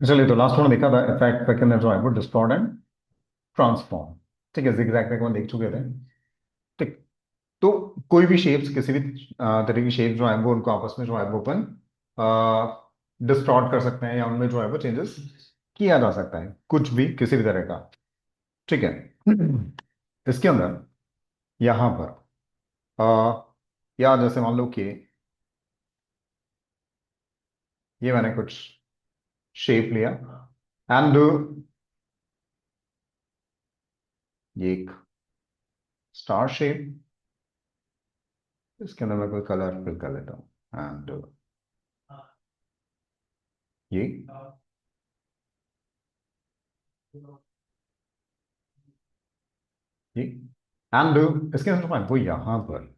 चलिए, तो last one देखा था इफेक्ट पे, के अंदर जो है वो डिस्टॉर्ट एंड ट्रांसफॉर्म। ठीक है, जिगजैग तक हम देख चुके थे। ठीक। तो कोई भी शेप्स, किसी भी तरह की शेप जो है वो उनको आपस में जो है वो अपन डिस्टॉर्ट कर सकते हैं, या उनमें जो है वो चेंजेस किया जा सकता है, कुछ भी किसी भी तरह का। ठीक है। इसके अंदर यहां पर या जैसे मान लो कि ये मैंने कुछ शेप लिया, एंड ये एक स्टार शेप, इसके अंदर मैं कोई कलर फिल कर लेता हूँ, एंड ये ये एंड इसके अंदर मैं वो यहां पर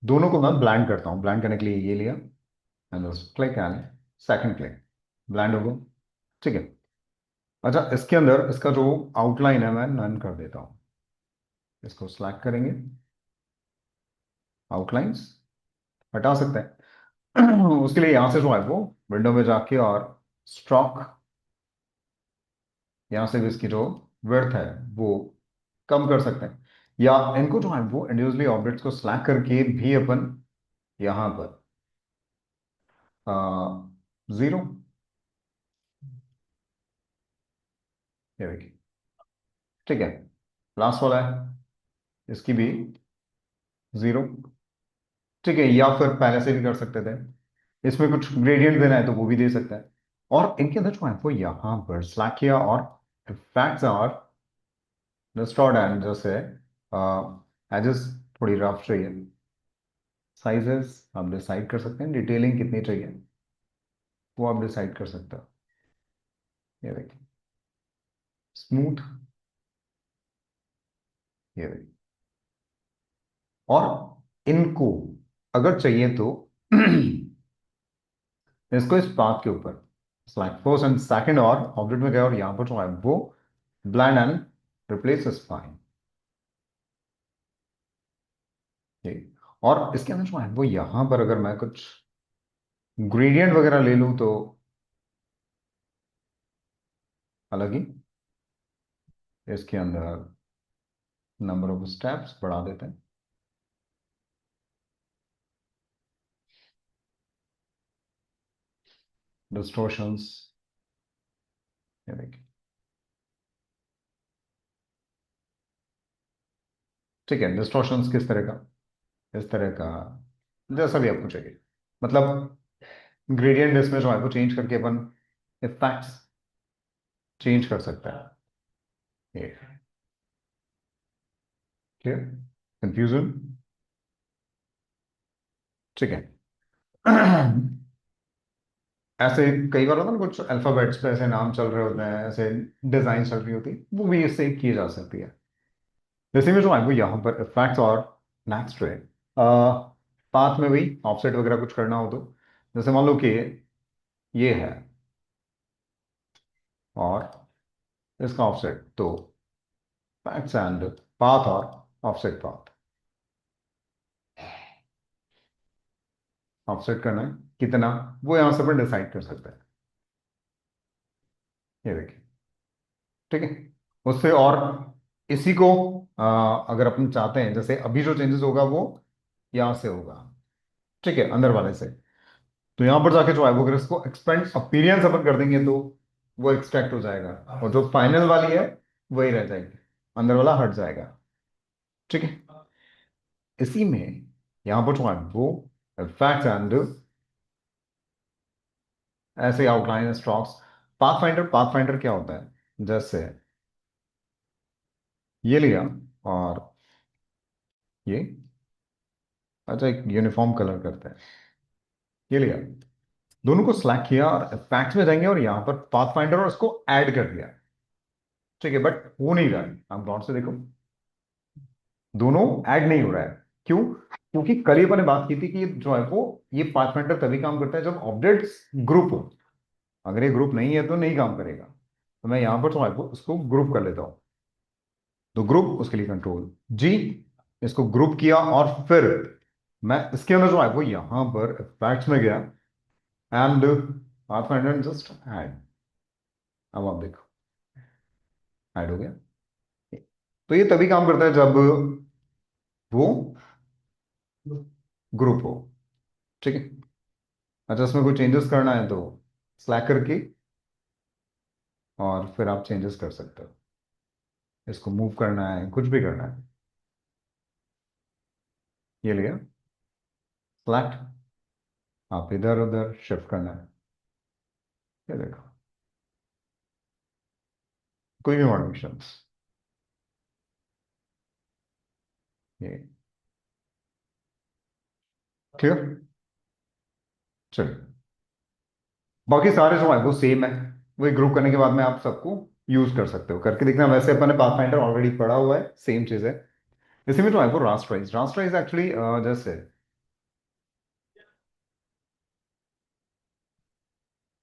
दोनों को मैं ब्लेंड करता हूँ। ब्लेंड करने के लिए ये लिया, and click and second click, blend हो गया। ठीक है। अच्छा, इसके अंदर इसका जो आउटलाइन है मैं नन कर देता हूँ। इसको सिलेक्ट करेंगे, आउटलाइंस हटा सकते हैं। उसके लिए यहां से जो है वो विंडो में जाके और स्ट्रोक, यहां से भी इसकी जो विड्थ है वो कम कर सकते हैं, या इनको जो है वो इंडिविजुअली ऑब्जेक्ट्स को सिलेक्ट करके भी अपन यहां पर 0, ये देखिए। ठीक है। लास्ट वाला है, इसकी भी 0। ठीक है, या फिर पहले से भी कर सकते थे, इसमें कुछ ग्रेडियंट देना है तो वो भी दे सकते हैं। और इनके अंदर जो है वो यहां पर सिलेक्ट किया, और इफेक्ट्स और डिस्टॉर्ट एंड जैसे एजेस थोड़ी रफ चाहिए, साइजेस आप डिसाइड कर सकते हैं, डिटेलिंग कितनी चाहिए वो आप डिसाइड कर सकते हो। ये देखिए, स्मूथ, ये देखिए। और इनको अगर चाहिए तो इसको इस पाथ के ऊपर सेलेक्ट फर्स्ट एंड सेकंड, और ऑब्जेक्ट में गए और यहां पर जो है वो ब्लेंड एंड रिप्लेस स्पाइन। और इसके अंदर जो है वो यहां पर अगर मैं कुछ ग्रेडियंट वगैरह ले लूं तो अलग ही, इसके अंदर नंबर ऑफ स्टेप्स बढ़ा देते हैं, डिस्टोर्शंस, ये देखिए। ठीक है, डिस्टोर्शंस किस तरह का, इस तरह का, जैसा भी आपको चाहिए। मतलब ग्रेडियंट इसमें जो है वो चेंज करके अपन इफेक्ट्स चेंज कर सकता है। ये क्लियर, कंफ्यूजन? ठीक है। ऐसे कई बार होता है ना, कुछ अल्फाबेट्स पे ऐसे नाम चल रहे होते हैं, ऐसे डिजाइन चल रही होती है, वो भी इससे की जा सकती है। जैसे में जो है वो यहाँ पर इफेक्ट्स और नेक्स्ट है, पाथ में भी ऑफसेट वगैरह कुछ करना हो तो, जैसे मान लो कि ये है और इसका ऑफसेट, तो इफेक्ट्स एंड पाथ और ऑफसेट पाथ, ऑफसेट करना है कितना वो यहाँ से अपन डिसाइड कर सकते हैं। ये देखिए। ठीक है। उससे और इसी को अगर अपन चाहते हैं, जैसे अभी जो चेंजेस होगा वो यहाँ से होगा। ठीक है, अंदर वाले से, तो यहाँ पर जाके जो है वो अगर इसको एक्सपेंड अपीरियंस अपन कर देंगे तो वो एक्सट्रैक्ट हो जाएगा, और जो फाइनल वाली है वही रह जाएगी, अंदर वाला हट जाएगा। ठीक है। इसी में यहाँ पर जो है वो फैक्ट्स एंड ऐसे आउटलाइन स्ट्रोक्स, पाथ फाइंडर क्या होता है, जैसे ये लिया और ये, अच्छा एक यूनिफॉर्म कलर करते हैं, ये लिया, दोनों को सिलेक्ट किया और फैक्ट्स में जाएंगे और यहाँ पर पाथ फाइंडर और उसको ऐड कर दिया। ठीक है, बट हो नहीं रहा है, आप गौर से देखो, दोनों ऐड नहीं हो रहा है। क्यों? क्योंकि कल ही अपन ने बात की थी कि जो है वो ये पाथ फाइंडर तभी काम करता है जब ऑब्जेक्ट्स ग्रुप हो, अगर ये ग्रुप नहीं है तो नहीं काम करेगा। तो मैं यहां पर जो है वो उसको ग्रुप कर लेता हूं, तो ग्रुप, उसके लिए कंट्रोल जी, इसको ग्रुप किया, और फिर मैं इसके अंदर जो है वो यहां पर फैक्ट्स में गया, एंड पाथफाइंडर जस्ट ऐड। अब आप देखो ऐड हो गया। तो ये तभी काम करता है जब वो ग्रुप हो। ठीक है। अच्छा, इसमें कोई चेंजेस करना है तो स्लैक करके और फिर आप चेंजेस कर सकते हो। इसको मूव करना है, कुछ भी करना है, ये लिया फ्लैट, आप इधर उधर शिफ्ट करना है, ये देखो कोई भी मॉडिफिकेशन। ये ठीक है। चलिए, बाकी सारे जो है वो सेम है। वही ग्रुप करने के बाद में आप सबको यूज कर सकते हो, करके देखना। वैसे अपन ने पाथफाइंडर ऑलरेडी पढ़ा हुआ है, सेम चीज है। इसी में जो है वो रास्टराइज, रास्टराइज एक्चुअली जैसे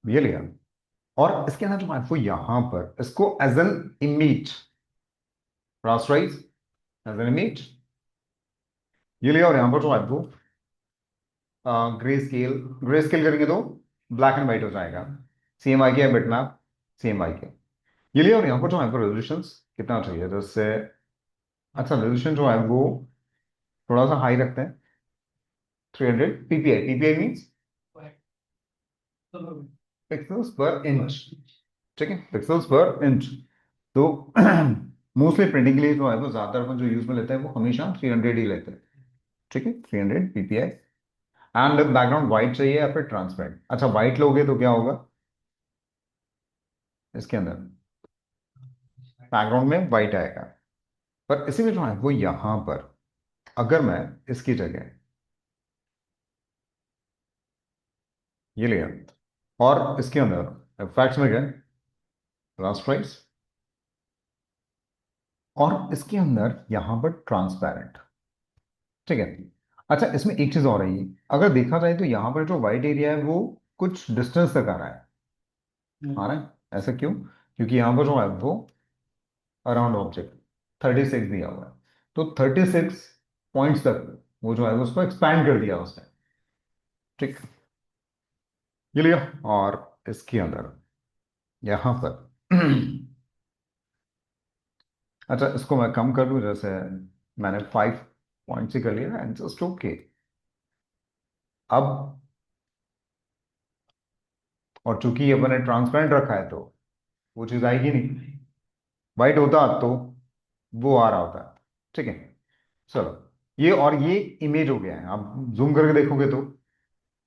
ये लिया और इसके अंदर जो है वो यहां पर इसको as an image, rasterise as an image, ये लिया और यहां पर जो है वो ग्रे स्केल, ग्रे स्केल करेंगे तो ब्लैक एंड व्हाइट हो जाएगा। CMYK है बिटमैप, CMYK ये लिया और यहाँ पर जो है वो रेजोल्यूशन कितना चाहिए जैसे। अच्छा, रेजोल्यूशन जो है वो थोड़ा सा हाई रखते हैं, 300 PPI। PPI मीन्स पिक्सल्स पर इंच। ठीक है, पिक्सल्स पर इंच। तो मोस्टली प्रिंटिंग के लिए जो है वो ज्यादातर अपन जो यूज में लेते हैं वो हमेशा 300 ही लेते हैं। ठीक है, 300 PPI। एंड बैकग्राउंड व्हाइट चाहिए या फिर ट्रांसपेरेंट। अच्छा, व्हाइट लोगे तो क्या होगा इसके अंदर, बैकग्राउंड में व्हाइट आएगा। पर इसी में जो है वो यहां पर अगर मैं इसकी जगह ये लिया और इसके अंदर इफेक्ट्स में गए, रास्टराइज, और इसके अंदर यहां पर ट्रांसपेरेंट। ठीक है। अच्छा, इसमें एक चीज और है, ये अगर देखा जाए तो यहां पर जो व्हाइट एरिया है वो कुछ डिस्टेंस तक आ रहा है। आ रहा है, ऐसा क्यों? क्योंकि यहां पर जो है वो अराउंड ऑब्जेक्ट 36 दिया हुआ है, तो 36 पॉइंट्स तक वो जो है वो उसको एक्सपैंड कर दिया उसने। ठीक, ये लिया और इसके अंदर यहां पर अच्छा, इसको मैं कम कर लूँ जैसे, मैंने 5 पॉइंट्स ही कर लिया एंड जस्ट ओके। अब और चूंकि अपन ने ट्रांसपेरेंट रखा है तो वो चीज आएगी नहीं। वाइट होता तो वो आ रहा होता। ठीक है, चलो। ये और ये इमेज हो गया है। आप जूम करके देखोगे तो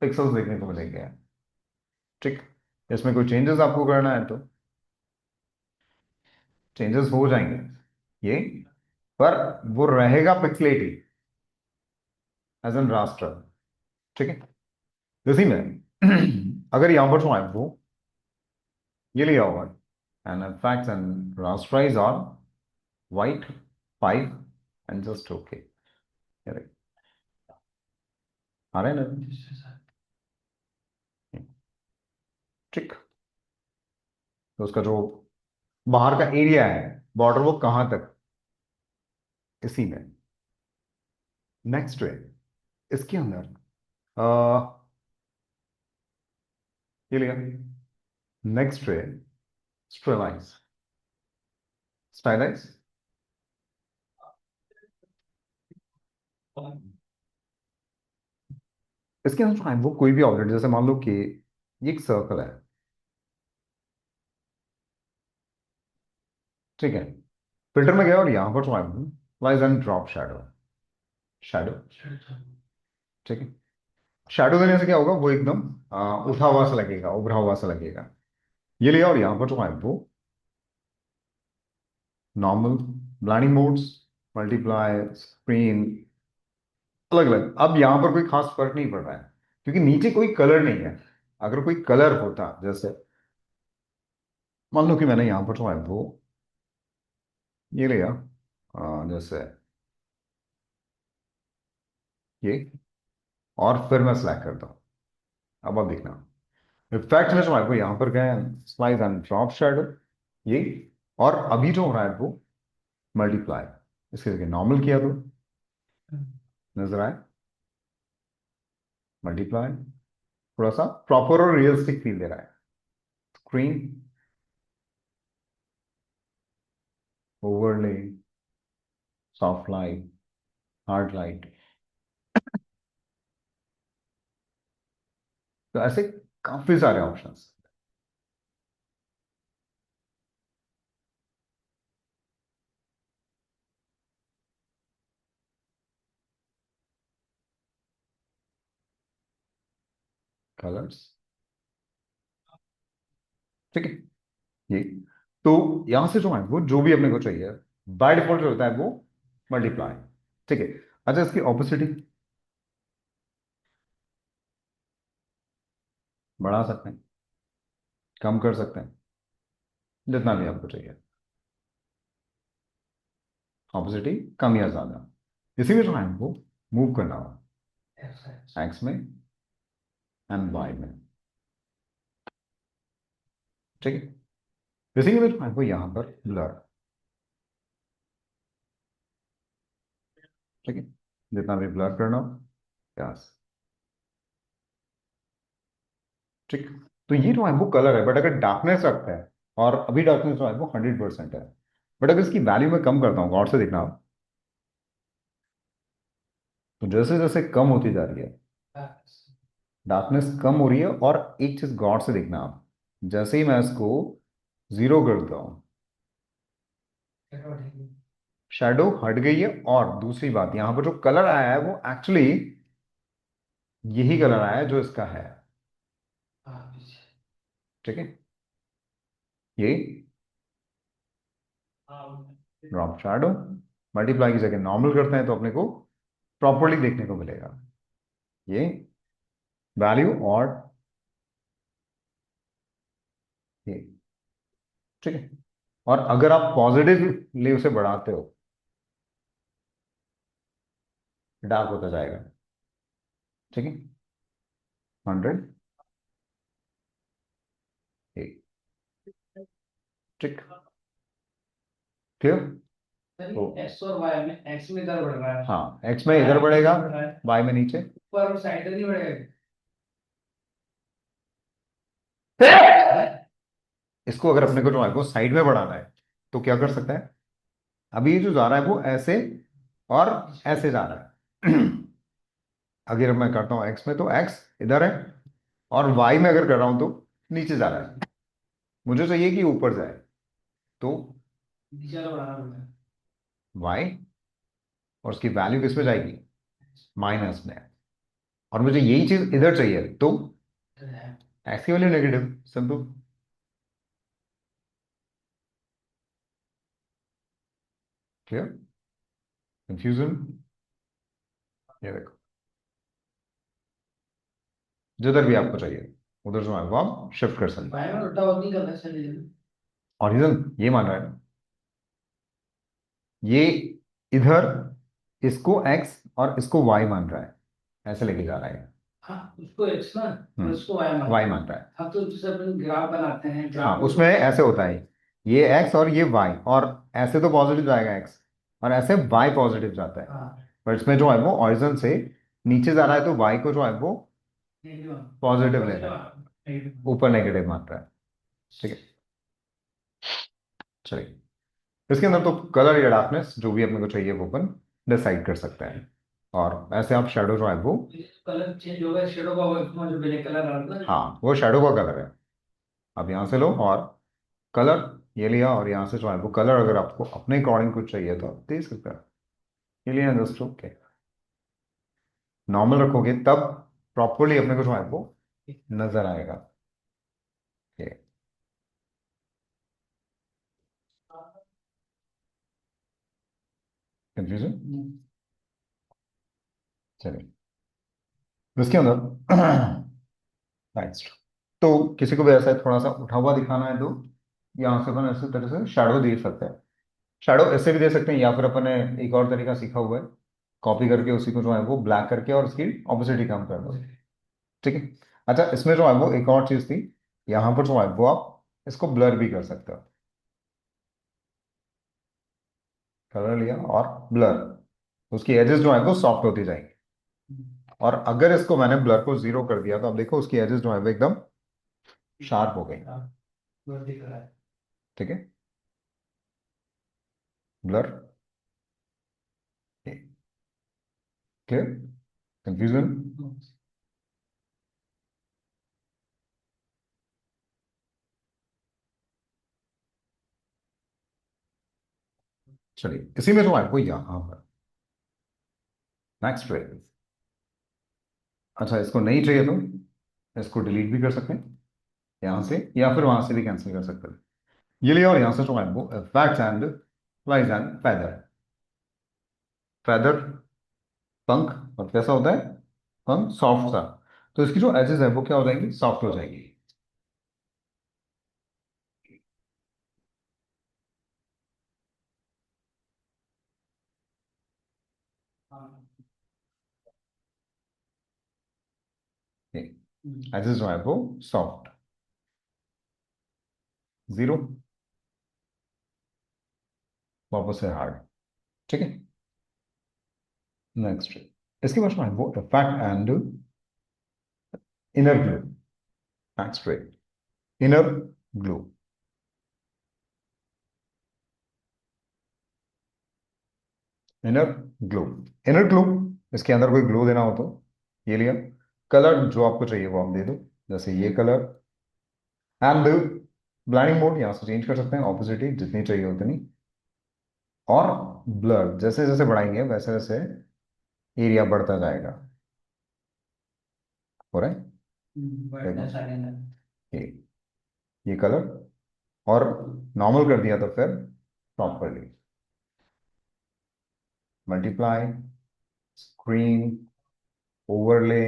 पिक्सल्स देखने को मिलेंगे। ठीक, इसमें कोई चेंजेस आपको करना है तो चेंजेस हो जाएंगे ये, पर वो रहेगा पिक्सलेट ही, एज एन रास्टर। ठीक है, इसी में अगर यहां पर जो है वो ये लिया हुआ and effects and rasterize are white 5 and just okay। Correct। आ रहे हैं ना? ठीक, तो उसका जो बाहर का एरिया है, बॉर्डर, वो कहां तक, इसी में नेक्स्ट है इसके अंदर ये लिया। नेक्स्ट है स्टाइलाइज, स्टाइलाइज। इसके अंदर जो है वो कोई भी ऑब्जेक्ट, जैसे मान लो कि ये एक सर्कल है। ठीक है, फिल्टर में गया और यहां पर जो है lies and drop shadow, shadow. ठीक है, शैडो देने से क्या होगा, वो एकदम उठा हुआ सा लगेगा, उभरा हुआ सा लगेगा। ये लिया और यहां पर जो है वो normal, blinding modes, multiply, screen, अलग अलग। अब यहां पर कोई खास फर्क नहीं पड़ रहा है क्योंकि नीचे कोई कलर नहीं है। अगर कोई कलर होता, जैसे मान लो कि मैंने यहां पर जो है वो ये लिया, जैसे ये, और फिर मैं सिलेक्ट करता हूँ। अब आप देखना, इफेक्ट में जो है वो यहां पर गए, स्लाइड एंड ड्रॉप शैडो, ये। और अभी जो हो रहा है वो मल्टीप्लाई, इसके जगह नॉर्मल किया तो नजर आए, मल्टीप्लाई, थोड़ा सा प्रॉपर और रियलिस्टिक फील दे रहा है। Screen, overlay, soft light, hard light, तो ऐसे काफी सारे ऑप्शंस। कलर्स, ठीक है। ये तो यहां से जो है वो जो भी अपने को चाहिए बाय डिफॉल्ट जो होता है वो मल्टीप्लाई, ठीक है। अच्छा, इसकी ऑपोसिटी बढ़ा सकते हैं, कम कर सकते हैं, जितना भी आपको चाहिए। ऑपोसिटी कम या ज्यादा, इसी में जो है वो मूव करना हो एक्स में एंड वाई में, ठीक है। इसी में जो है वो यहाँ पर ब्लर, ठीक है, जितना भी ब्लर करना हो, यस, ठीक। तो ये जो है वो कलर है, बट अगर डार्कनेस रखता है, और अभी डार्कनेस जो है वो 100% है, बट अगर इसकी वैल्यू में कम करता हूँ, गौर से देखना आप, तो जैसे जैसे कम होती जा रही है, डार्कनेस कम हो रही है, और एक चीज गौर से देखना आप, जैसे ही मैं इसको जीरो करता हूँ, शेडो हट गई है। और दूसरी बात, यहां पर जो कलर आया है वो एक्चुअली यही कलर आया है जो इसका है, ठीक है। ये ड्रॉप शेडो, मल्टीप्लाई की जगह नॉर्मल करते हैं तो अपने को प्रॉपरली देखने को मिलेगा ये वैल्यू, और ये, ठीक है। और अगर आप पॉजिटिवली उसे बढ़ाते हो, डार्क होता जाएगा, ठीक है। 100, ठीक, ठीक, क्लियर। तो एक्स और वाई में, एक्स में इधर बढ़ रहा है, हाँ, एक्स में इधर बढ़ेगा, वाई में नीचे, ऊपर और साइड नहीं बढ़ेगा। इसको अगर अपने को जो है वो साइड में बढ़ाना है तो क्या कर सकते हैं, अभी ये जो जा रहा है वो ऐसे और ऐसे जा रहा है। अगर मैं करता हूँ एक्स में तो एक्स इधर है, और वाई में अगर कर रहा हूं तो नीचे जा रहा है। मुझे चाहिए कि ऊपर जाए, तो वाई, और उसकी वैल्यू किस में जाएगी, माइनस में। और मुझे यही चीज इधर चाहिए तो एक्स की value negative, simple, clear, confusion. ये देखो, जिधर भी आपको चाहिए उधर जो है वो आप शिफ्ट कर सकते हैं। और रीजन ये मान रहा है, ये इधर इसको x और इसको y मान रहा है, ऐसे लेके जा रहा है। हाँ, उसको x ना और इसको y मान रहा है। हाँ, तो जैसे अपन ग्राफ बनाते हैं, हाँ, उसमें ऐसे होता है, ये x और ये y, और ऐसे तो पॉजिटिव जाएगा x, और ऐसे y पॉजिटिव जाता है। हाँ, पर इसमें जो है वो ऑरिजिन से नीचे जा रहा है तो y को जो है वो पॉजिटिव ले रहा है, ऊपर नेगेटिव मान रहा है, ठीक है। चलिए, इसके अंदर तो कलर या डार्कनेस जो भी अपने को चाहिए वो अपन डिसाइड कर सकते हैं, और ऐसे आप शेडो जो है वो कलर चेंज होगा, शेडो का वो इसमें जो ब्लैक कलर आ रहा है, हाँ, वो शेडो का कलर है। अब यहाँ से लो और कलर ये लिया, और यहाँ से जो है वो कलर अगर आपको अपने अकॉर्डिंग कुछ चाहिए तो आप दे सकते हैं। ये लिया जस्ट, ओके, नॉर्मल रखोगे तब प्रॉपरली अपने को जो है वो नजर आएगा ये। कंफ्यूजन, चलिए, इसके अंदर नेक्स्ट, तो किसी को भी ऐसा थोड़ा सा उठा हुआ दिखाना है तो यहाँ से अपन ऐसे तरह से शैडो दे सकते हैं। शैडो ऐसे भी दे सकते हैं, या फिर अपन ने एक और तरीका सीखा हुआ है, कॉपी करके उसी को जो है वो ब्लैक करके और उसकी ऑपोसिटी कम कर दो, ठीक है। अच्छा, इसमें जो है वो एक और चीज थी, यहाँ पर जो है वो आप इसको ब्लर भी कर सकते हो, कलर लिया और ब्लर, उसकी एजेस जो है वो सॉफ्ट होती जाएंगी, और अगर इसको मैंने ब्लर को 0 कर दिया तो अब देखो उसकी एजेस जो है वो एकदम शार्प हो गई। ठीक है। ब्लर। क्लियर। कंफ्यूजन। चलिए इसी में तो आपको यहाँ पर नेक्स्ट ट्रेड। अच्छा इसको नहीं चाहिए तो इसको डिलीट भी कर सकते हैं यहाँ से, या फिर वहां से भी कैंसिल कर सकते हैं। ये लिया और यहाँ से जो है वो facts and flies and feather. Feather पंख, और कैसा होता है पंख, सॉफ्ट सा। तो इसकी जो एजेस है वो क्या हो जाएंगी, सॉफ्ट हो जाएगी। एजेस जो है वो सॉफ्ट। 0 वापस से हार्ड। ठीक है। नेक्स्ट इसके बाद जो है वो fact and inner glow. Next inner glow. Inner glow. Inner glow, इसके अंदर कोई ग्लो देना हो तो ये लिया। कलर जो आपको चाहिए वो आप दे दो, जैसे ये कलर। एंड ब्लाइंडिंग मोड यहाँ से चेंज कर सकते हैं, ऑपोसिटी जितनी चाहिए उतनी। और ब्लर जैसे जैसे बढ़ाएंगे वैसे वैसे एरिया बढ़ता जाएगा। हो रहा है। देखो, ये ये कलर, और नॉर्मल कर दिया तो फिर प्रॉपरली मल्टीप्लाई, स्क्रीन, ओवरले,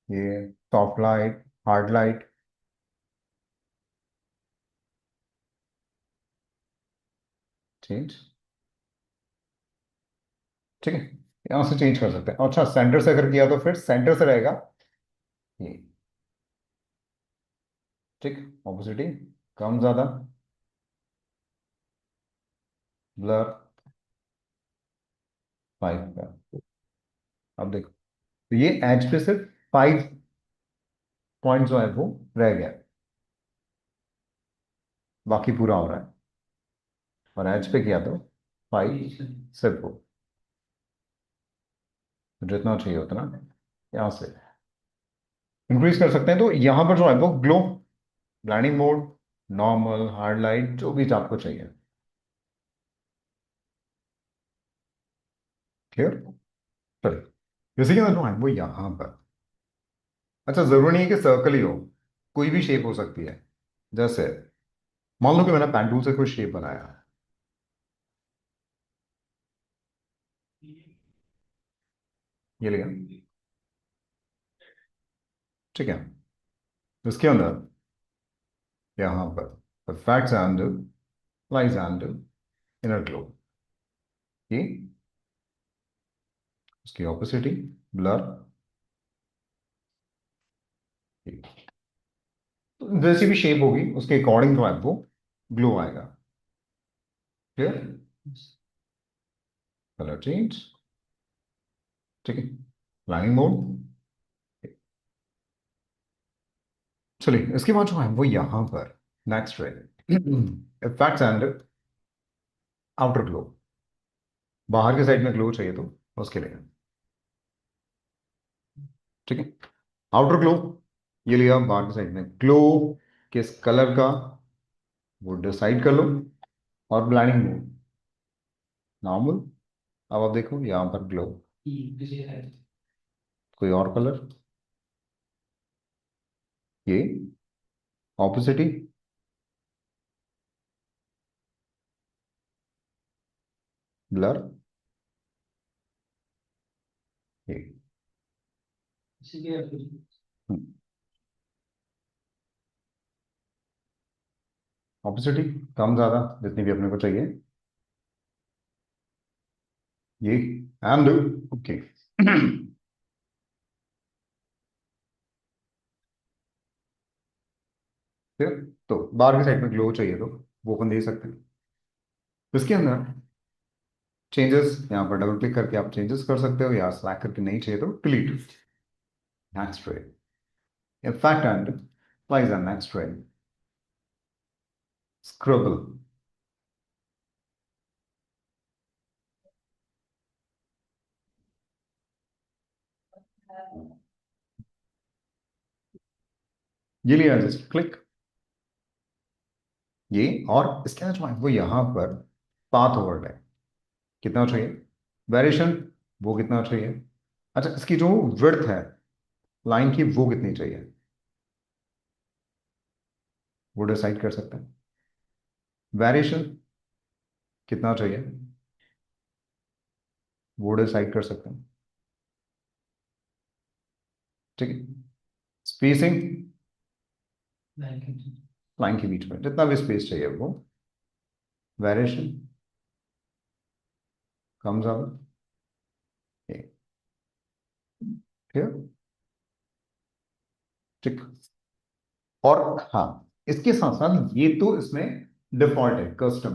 ये soft light, hard light, change. ठीक है। यहां से चेंज कर सकते हैं। अच्छा सेंटर से अगर किया तो फिर सेंटर से रहेगा ये। ठीक। ऑपोसिटी कम ज्यादा, ब्लर 5 का। अब देखो तो ये एज पे सिर्फ 5 पॉइंट जो है वो रह गया, बाकी पूरा हो रहा है। और एज पे किया तो 5 सिर्फ हो, जितना चाहिए उतना यहां से इंक्रीज कर सकते हैं। तो यहां पर जो है वो glow, blinding mode, normal, hard light, जो भी आपको चाहिए। क्लियर। चलिए इसी के अंदर जो है वो यहां पर। अच्छा जरूरी नहीं है कि सर्कल ही हो, कोई भी शेप हो सकती है। जैसे मान लो कि मैंने पेंटूल से कोई शेप बनाया। ये लिया। ठीक है। इसके अंदर यहां पर facts and lies and inner glow, ये उसकी ऑपोसिटी ब्लर। जैसी भी शेप होगी उसके अकॉर्डिंग जो है वो ग्लो आएगा। क्लियर। Colour change. ठीक है। Lining mode. चलिए इसके बाद जो है वो यहां पर नेक्स्ट है इफेक्ट्स एंड आउटर ग्लो। बाहर के साइड में ग्लो चाहिए तो उसके लिए। ठीक है। आउटर ग्लो ये लिया, बाहर की साइड में ग्लो किस कलर का वो डिसाइड कर लो। और ब्लाइंडिंग मोड नॉर्मल। अब आप देखो यहां पर ग्लो, कोई और कलर, ये ऑपोसिटी, ब्लर, ये ऑपोसिटी कम ज्यादा जितनी भी अपने को चाहिए, ये एंड ओके फिर तो बाहर की साइड में ग्लो चाहिए तो वो अपन दे सकते हैं इसके अंदर। चेंजेस यहाँ पर डबल क्लिक करके आप चेंजेस कर सकते हो, या सिलेक्ट करके नहीं चाहिए तो डिलीट। नेक्स्ट रे, effect and place and next रे, स्क्रबल। ये लिया, जस्ट क्लिक ये। और इसके अंदर जो है वो यहाँ पर पाथ ओवरले कितना चाहिए, वेरिएशन वो कितना चाहिए, अच्छा इसकी जो विड्थ है लाइन की वो कितनी चाहिए, वो डिसाइड कर सकते हैं। वेरिएशन कितना चाहिए वो डिसाइड कर सकते हैं। ठीक है, स्पेसिंग लाइन के बीच में जितना भी स्पेस चाहिए वो, वेरिएशन कम ज्यादा, ठीक है। ठीक। और हाँ, इसके साथ साथ ये तो इसमें डिफॉल्ट है कस्टम,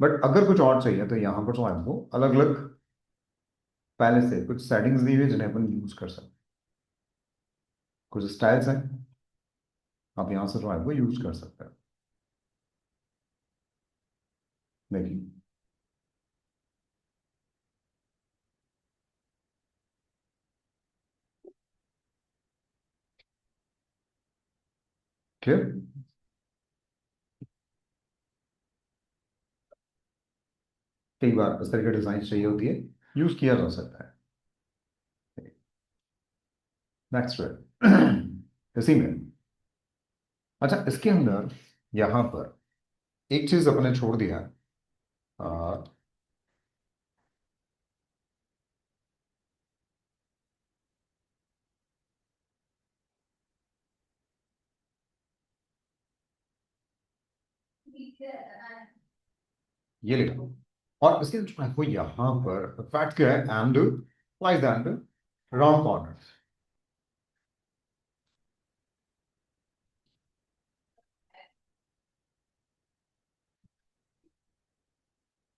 बट अगर कुछ और चाहिए तो यहाँ पर जो है वो अलग अलग पहले से कुछ सेटिंग्स दी हुई है जिन्हें अपन यूज कर सकते हैं। कुछ स्टाइल्स हैं, आप यहाँ से जो है वो यूज कर सकते हैं। देखिए, क्लियर। कई बार इस तरह की डिजाइन चाहिए होती है, यूज किया जा सकता है। नेक्स्ट इसी में, अच्छा इसके अंदर यहाँ पर एक चीज अपने छोड़ दिया है। आ, ये लिखा, और इसके अंदर जो है वो यहाँ पर फैक्ट क्या है, and like and round corners.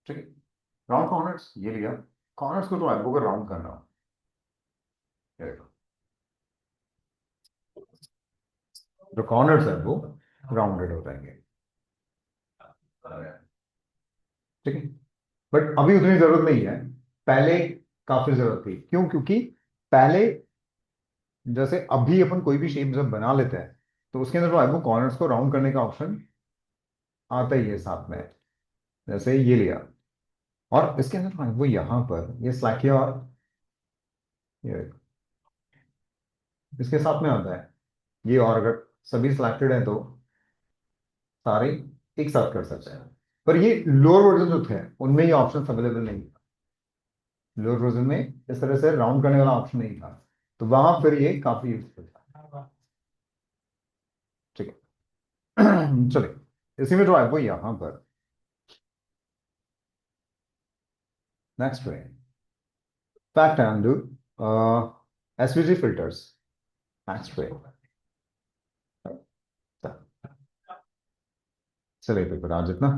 ठीक है, राउंड कॉर्नर्स ये लिया, कॉर्नर्स को जो है वो राउंड करना हो, ये देखो, जो कॉर्नर्स है वो राउंडेड हो जाएंगे। ठीक है, बट अभी उतनी जरूरत नहीं है, पहले काफी जरूरत थी। क्यों? क्योंकि पहले जैसे अभी अपन कोई भी शेप जब बना लेते हैं तो उसके अंदर जो है वो कॉर्नर्स को राउंड करने का ऑप्शन आता ही है साथ में। जैसे ये लिया, और इसके अंदर जो है वो यहाँ पर ये स्लैक किया, और ये इसके साथ में आता है ये, और अगर सभी सिलेक्टेड है तो सारे एक साथ कर सकते हैं। पर ये लोअर वर्जन जो थे उनमें ये ऑप्शन अवेलेबल नहीं था, लोअर वर्जन में इस तरह से राउंड करने वाला ऑप्शन नहीं था, तो वहां फिर ये काफी यूजफुल था। ठीक है चलिए, इसी में जो है वो यहाँ पर नेक्स्ट है fact and SVG filters. Next पे चलिए, तो फिर आज इतना।